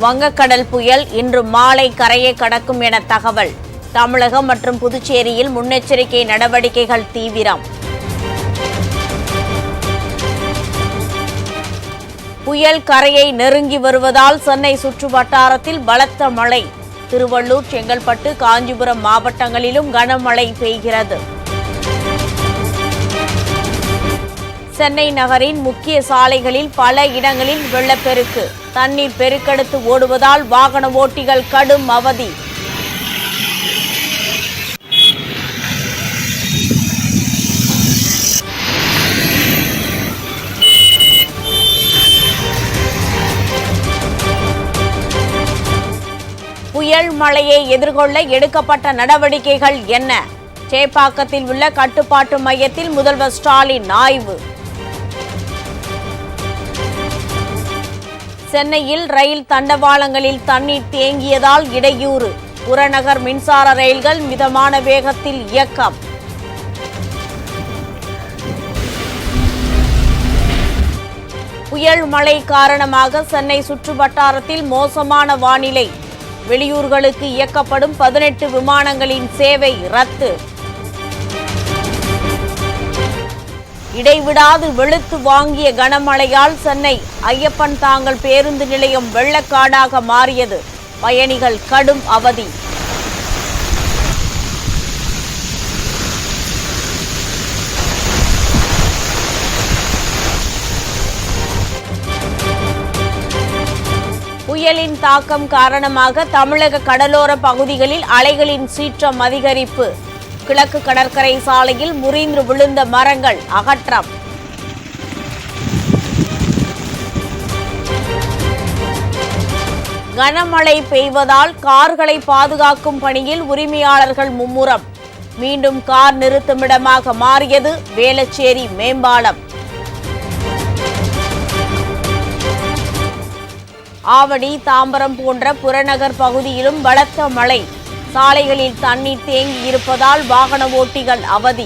வங்கக்கடல் புயல் இன்று மாலை கரையை கடக்கும் என தகவல். தமிழகம் மற்றும் புதுச்சேரியில் முன்னெச்சரிக்கை நடவடிக்கைகள் தீவிரம். புயல் கரையை நெருங்கி வருவதால் சென்னை சுற்றுவட்டாரத்தில் பலத்த மழை. திருவள்ளூர், செங்கல்பட்டு, காஞ்சிபுரம் மாவட்டங்களிலும் கனமழை பெய்கிறது. சென்னை நகரின் முக்கிய சாலைகளில் பல இடங்களில் வெள்ளப்பெருக்கு. தண்ணீர் பெருக்கெடுத்து ஓடுவதால் வாகன ஓட்டிகள் கடும் அவதி. புயல் மழையை எதிர்கொள்ள எடுக்கப்பட்ட நடவடிக்கைகள் என்ன? சேப்பாக்கத்தில் உள்ள கட்டுப்பாட்டு மையத்தில் முதல்வர் ஸ்டாலின் ஆய்வு. சென்னையில் ரயில் தண்டவாளங்களில் தண்ணீர் தேங்கியதால் இடையூறு. புறநகர் மின்சார ரயில்கள் மிதமான வேகத்தில் இயக்கம். புயல் மழை காரணமாக சென்னை சுற்றுவட்டாரத்தில் மோசமான வானிலை. வெளியூர்களுக்கு இயக்கப்படும் 18 விமானங்களின் சேவை ரத்து. இடைவிடாது வெளுத்து வாங்கிய கனமழையால் சென்னை ஐயப்பன் தாங்கல் பேருந்து நிலையம் வெள்ளக்காடாக மாறியது. பயணிகள் கடும் அவதி. புயலின் தாக்கம் காரணமாக தமிழக கடலோர பகுதிகளில் அலைகளின் சீற்றம் அதிகரிப்பு. கிழக்கு கடற்கரை சாலையில் முறிந்து விழுந்த மரங்கள் அகற்றம். கனமழை பெய்வதால் கார்களை பாதுகாக்கும் பணியில் உரிமையாளர்கள் மும்முரம். மீண்டும் கார் நிறுத்துமிடமாக மாறியது வேளச்சேரி மேம்பாலம். ஆவடி, தாம்பரம் போன்ற புறநகர் பகுதியிலும் பலத்த மழை. சாலைகளில் தண்ணீர் தேங்கி இருப்பதால் வாகன ஓட்டிகள் அவதி.